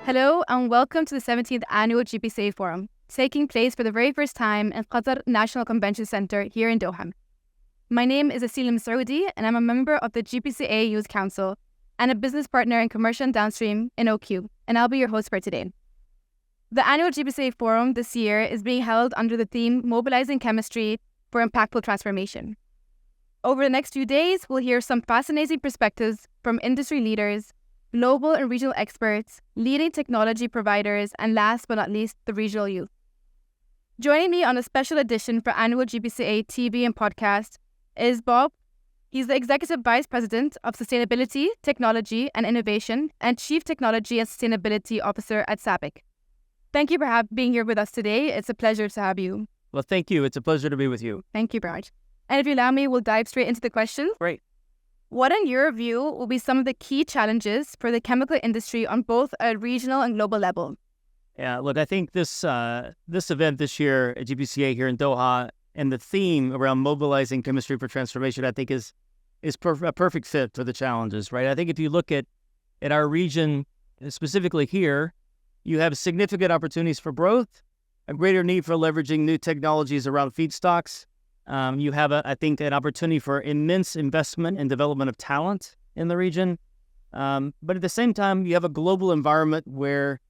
Hello and welcome to the 17th Annual GPCA Forum, taking place for the very first time in Qatar National Convention Center here in Doha. My name is Aseel Masoudi and I'm a member of the GPCA Youth Council and a business partner in commercial and downstream in OQ, and I'll be your host for today. The annual GPCA Forum this year is being held under the theme Mobilizing Chemistry for Impactful Transformation. Over the next few days, we'll hear some fascinating perspectives from industry leaders, global and regional experts, leading technology providers, and last but not least, the regional youth. Joining me on a special edition for annual GPCA TV and podcast is Bob. He's the Executive Vice President of Sustainability, Technology and Innovation and Chief Technology and Sustainability Officer at SABIC. Thank you for being here with us today. It's a pleasure to have you. Well, thank you. It's a pleasure to be with you. Thank you, Raj. And if you allow me, we'll dive straight into the questions. Great. What, in your view, will be some of the key challenges for the chemical industry on both a regional and global level? Yeah, look, I think this event this year at GPCA here in Doha and the theme around mobilizing chemistry for transformation, I think is a perfect fit for the challenges, right? I think if you look at our region, specifically here, you have significant opportunities for growth, a greater need for leveraging new technologies around feedstocks. You have, I think, an opportunity for immense investment and development of talent in the region. But at the same time, you have a global environment where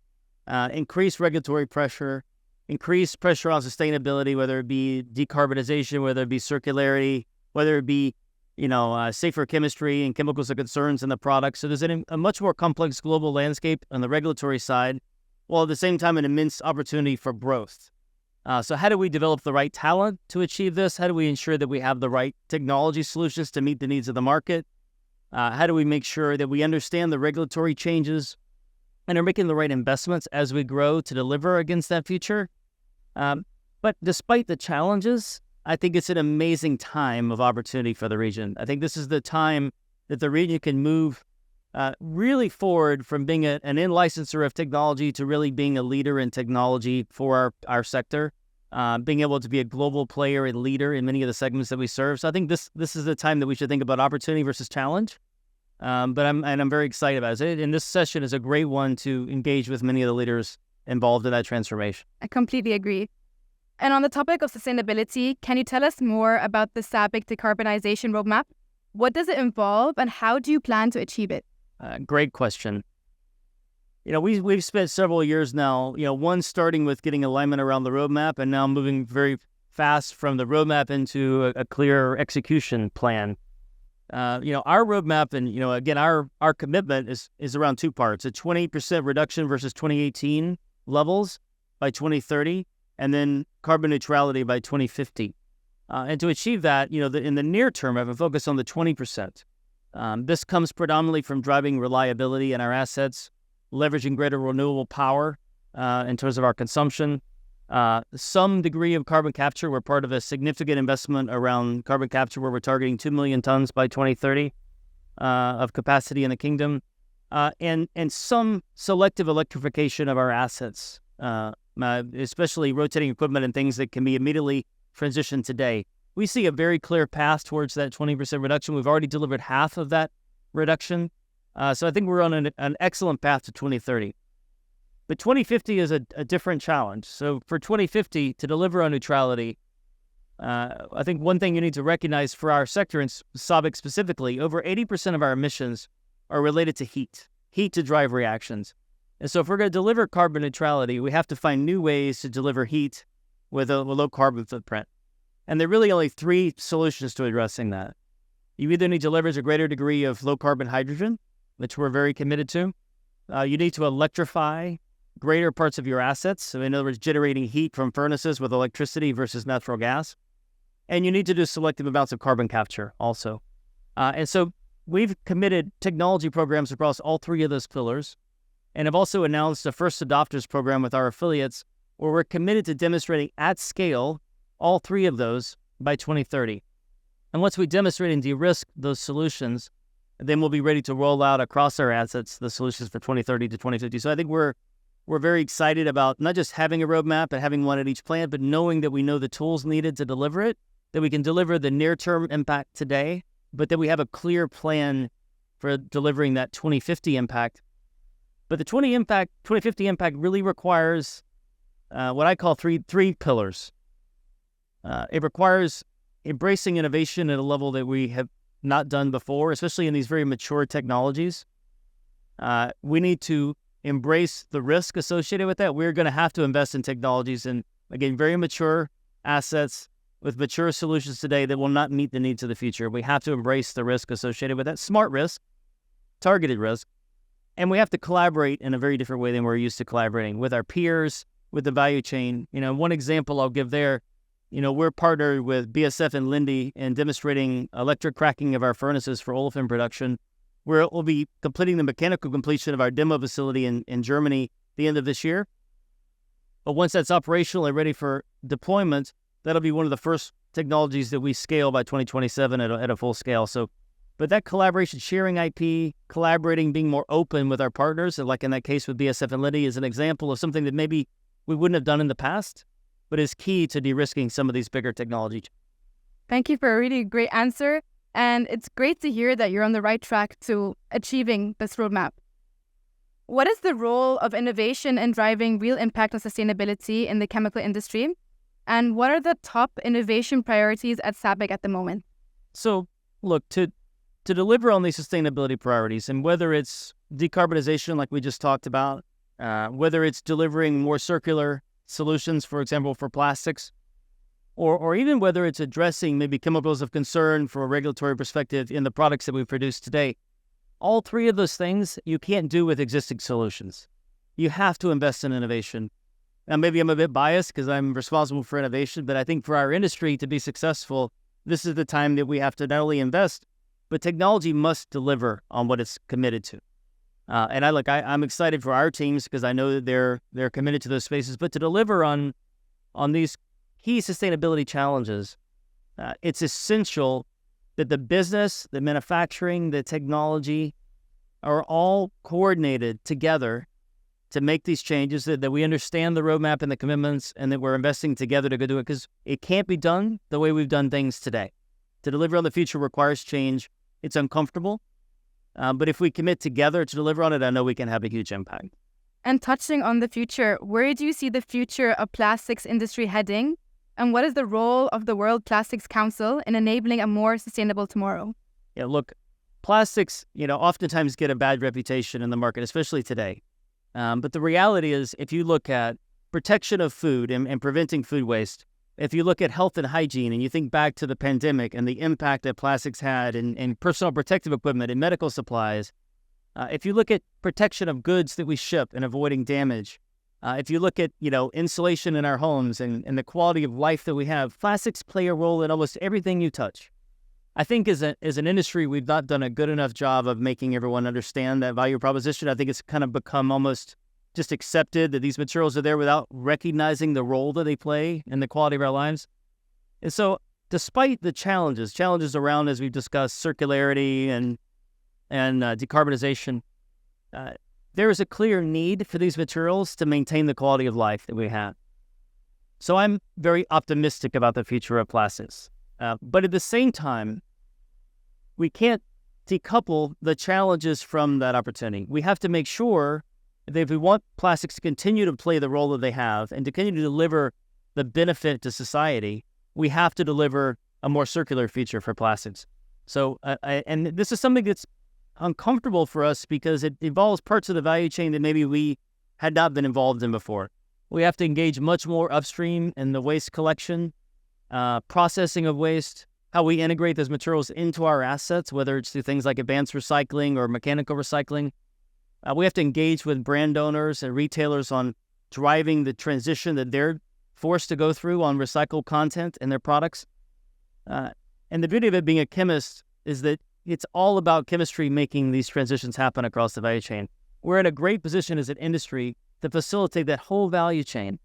increased regulatory pressure, increased pressure on sustainability, whether it be decarbonization, whether it be circularity, whether it be, safer chemistry and chemicals of concerns in the product. So there's a much more complex global landscape on the regulatory side, while at the same time an immense opportunity for growth. So how do we develop the right talent to achieve this? How do we ensure that we have the right technology solutions to meet the needs of the market? How do we make sure that we understand the regulatory changes and are making the right investments as we grow to deliver against that future? But despite the challenges, I think it's an amazing time of opportunity for the region. I think this is the time that the region can move really forward from being an in-licenser of technology to really being a leader in technology for our sector, being able to be a global player and leader in many of the segments that we serve. So I think this is the time that we should think about opportunity versus challenge. But I'm very excited about it. And this session is a great one to engage with many of the leaders involved in that transformation. I completely agree. And on the topic of sustainability, can you tell us more about the SABIC decarbonization roadmap? What does it involve and how do you plan to achieve it? Great question. We've spent several years now, one starting with getting alignment around the roadmap and now moving very fast from the roadmap into a clear execution plan. Our roadmap and, again, our commitment is around two parts, a 20% reduction versus 2018 levels by 2030, and then carbon neutrality by 2050. And to achieve that, in the near term, I have a focus on the 20%. This comes predominantly from driving reliability in our assets, leveraging greater renewable power in terms of our consumption, some degree of carbon capture. We're part of a significant investment around carbon capture where we're targeting 2 million tons by 2030 of capacity in the kingdom, and some selective electrification of our assets, especially rotating equipment and things that can be immediately transitioned today. We see a very clear path towards that 20% reduction. We've already delivered half of that reduction. So I think we're on an excellent path to 2030. But 2050 is a different challenge. So for 2050, to deliver on neutrality, I think one thing you need to recognize for our sector, and SABIC specifically, over 80% of our emissions are related to heat to drive reactions. And so if we're going to deliver carbon neutrality, we have to find new ways to deliver heat with a low carbon footprint. And there are really only three solutions to addressing that. You either need to leverage a greater degree of low-carbon hydrogen, which we're very committed to. You need to electrify greater parts of your assets, so in other words, generating heat from furnaces with electricity versus natural gas. And you need to do selective amounts of carbon capture also. And so we've committed technology programs across all three of those pillars, and have also announced a first adopters program with our affiliates where we're committed to demonstrating at scale all three of those by 2030. And once we demonstrate and de-risk those solutions, then we'll be ready to roll out across our assets the solutions for 2030 to 2050. So I think we're very excited about not just having a roadmap and having one at each plant, but knowing that we know the tools needed to deliver it, that we can deliver the near-term impact today, but that we have a clear plan for delivering that 2050 impact But the 2050 impact really requires what I call three pillars. It requires embracing innovation at a level that we have not done before, especially in these very mature technologies. We need to embrace the risk associated with that. We're going to have to invest in technologies and, again, very mature assets with mature solutions today that will not meet the needs of the future. We have to embrace the risk associated with that. Smart risk, targeted risk. And we have to collaborate in a very different way than we're used to collaborating with our peers, with the value chain. One example I'll give there, we're partnered with BASF and Linde in demonstrating electric cracking of our furnaces for olefin production, where we'll be completing the mechanical completion of our demo facility in Germany the end of this year. But once that's operational and ready for deployment, that'll be one of the first technologies that we scale by 2027 at a full scale. But that collaboration, sharing IP, collaborating, being more open with our partners, and like in that case with BASF and Linde, is an example of something that maybe we wouldn't have done in the past, but is key to de-risking some of these bigger technologies. Thank you for a really great answer. And it's great to hear that you're on the right track to achieving this roadmap. What is the role of innovation in driving real impact on sustainability in the chemical industry? And what are the top innovation priorities at SABIC at the moment? So, look, to deliver on these sustainability priorities, and whether it's decarbonization like we just talked about, whether it's delivering more circular solutions, for example, for plastics, or even whether it's addressing maybe chemicals of concern from a regulatory perspective in the products that we produce today, all three of those things you can't do with existing solutions. You have to invest in innovation. Now, maybe I'm a bit biased because I'm responsible for innovation, but I think for our industry to be successful, this is the time that we have to not only invest, but technology must deliver on what it's committed to. I'm excited for our teams because I know that they're committed to those spaces, but to deliver on these key sustainability challenges, it's essential that the business, the manufacturing, the technology are all coordinated together to make these changes, that we understand the roadmap and the commitments, and that we're investing together to go do it, because it can't be done the way we've done things today. To deliver on the future requires change. It's uncomfortable, but if we commit together to deliver on it, I know we can have a huge impact. And touching on the future, where do you see the future of plastics industry heading? And what is the role of the World Plastics Council in enabling a more sustainable tomorrow? Yeah, look, plastics, oftentimes get a bad reputation in the market, especially today. But the reality is, if you look at protection of food and preventing food waste, if you look at health and hygiene and you think back to the pandemic and the impact that plastics had in personal protective equipment and medical supplies, if you look at protection of goods that we ship and avoiding damage, if you look at, insulation in our homes and the quality of life that we have, plastics play a role in almost everything you touch. I think as an industry, we've not done a good enough job of making everyone understand that value proposition. I think it's kind of become almost just accepted that these materials are there without recognizing the role that they play in the quality of our lives. And so despite the challenges around, as we've discussed, circularity and decarbonization, there is a clear need for these materials to maintain the quality of life that we have. So I'm very optimistic about the future of plastics. But at the same time, we can't decouple the challenges from that opportunity. We have to make sure that if we want plastics to continue to play the role that they have and to continue to deliver the benefit to society, we have to deliver a more circular future for plastics. So, and this is something that's uncomfortable for us because it involves parts of the value chain that maybe we had not been involved in before. We have to engage much more upstream in the waste collection, processing of waste, how we integrate those materials into our assets, whether it's through things like advanced recycling or mechanical recycling. We have to engage with brand owners and retailers on driving the transition that they're forced to go through on recycled content in their products. And the beauty of it being a chemist is that it's all about chemistry making these transitions happen across the value chain. We're in a great position as an industry to facilitate that whole value chain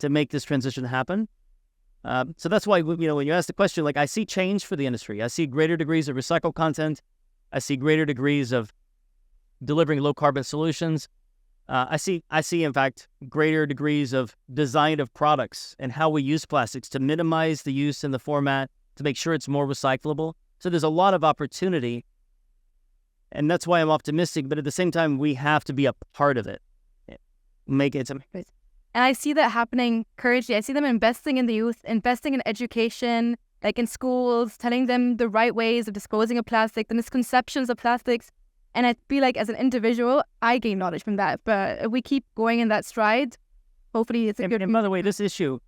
to make this transition happen. So that's why, when you ask the question, I see change for the industry. I see greater degrees of recycled content. I see greater degrees of delivering low carbon solutions. I see, in fact, greater degrees of design of products and how we use plastics to minimize the use in the format to make sure it's more recyclable. So there's a lot of opportunity. And that's why I'm optimistic. But at the same time, we have to be a part of it. Make it. And I see that happening currently. I see them investing in the youth, investing in education, like in schools, telling them the right ways of disposing of plastic, the misconceptions of plastics. And I feel like as an individual, I gain knowledge from that. But if we keep going in that stride, hopefully it's a good. And by the way, this issue,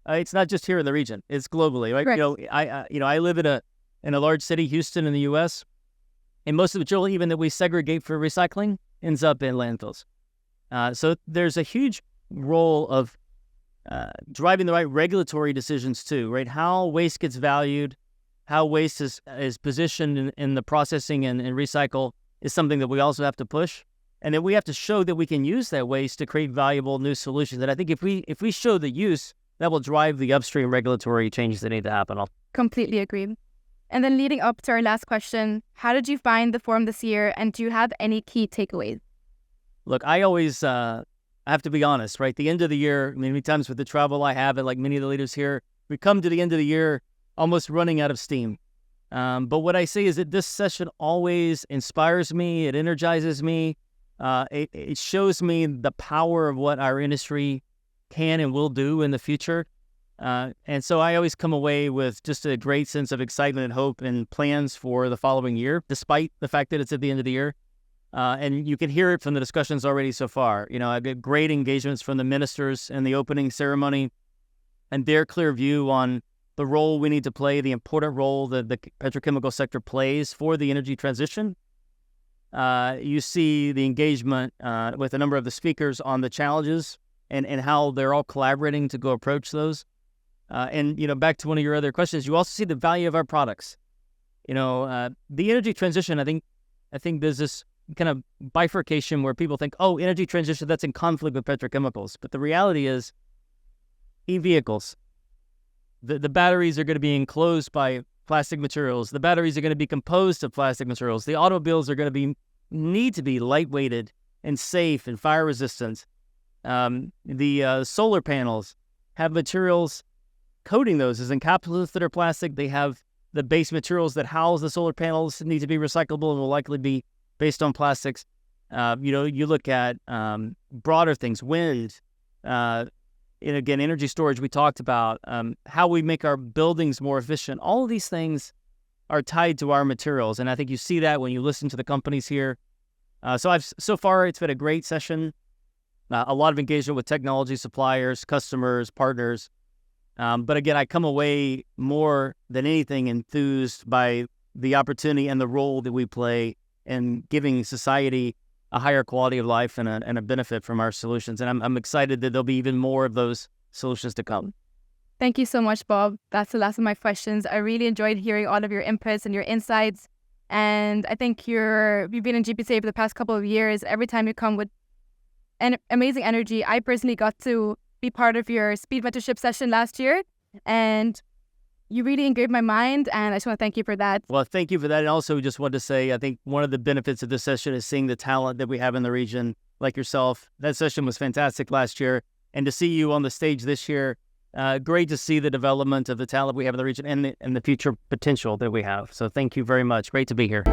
it's not just here in the region; it's globally, right? Correct. I live in a large city, Houston, in the U.S., and most of the material, even that we segregate for recycling, ends up in landfills. So there's a huge role of driving the right regulatory decisions too, right? How waste gets valued, how waste is positioned in the processing and recycle is something that we also have to push. And then we have to show that we can use that waste to create valuable new solutions. And I think if we show the use, that will drive the upstream regulatory changes that need to happen. I'll completely agree. And then leading up to our last question, how did you find the forum this year? And do you have any key takeaways? Look, I always I have to be honest, right? The end of the year, many times with the travel I have, and like many of the leaders here, we come to the end of the year almost running out of steam. But what I say is that this session always inspires me. It energizes me. It shows me the power of what our industry can and will do in the future. And so I always come away with just a great sense of excitement and hope and plans for the following year, despite the fact that it's at the end of the year. And you can hear it from the discussions already so far. I get great engagements from the ministers in the opening ceremony and their clear view on the role we need to play, the important role that the petrochemical sector plays for the energy transition. You see the engagement with a number of the speakers on the challenges and how they're all collaborating to go approach those. And back to one of your other questions, you also see the value of our products. The energy transition, I think there's this kind of bifurcation where people think, oh, energy transition, that's in conflict with petrochemicals. But the reality is e-vehicles, the batteries are going to be enclosed by plastic materials. The batteries are going to be composed of plastic materials. The automobiles are going to need to be lightweighted and safe and fire resistant. The solar panels have materials coating those as encapsulants that are plastic. They have the base materials that house the solar panels need to be recyclable and will likely be based on plastics. You look at broader things, wind, and again, energy storage we talked about, how we make our buildings more efficient. All of these things are tied to our materials. And I think you see that when you listen to the companies here. So far, it's been a great session. A lot of engagement with technology suppliers, customers, partners. But again, I come away more than anything enthused by the opportunity and the role that we play in giving society a higher quality of life and a benefit from our solutions. And I'm excited that there'll be even more of those solutions to come. Thank you so much, Bob. That's the last of my questions. I really enjoyed hearing all of your inputs and your insights. And I think you've been in GPCA for the past couple of years. Every time you come with an amazing energy. I personally got to be part of your speed mentorship session last year, and you really engraved my mind, and I just want to thank you for that. Well, thank you for that. And also just wanted to say, I think one of the benefits of this session is seeing the talent that we have in the region, like yourself. That session was fantastic last year. And to see you on the stage this year, great to see the development of the talent we have in the region and the future potential that we have. So thank you very much. Great to be here.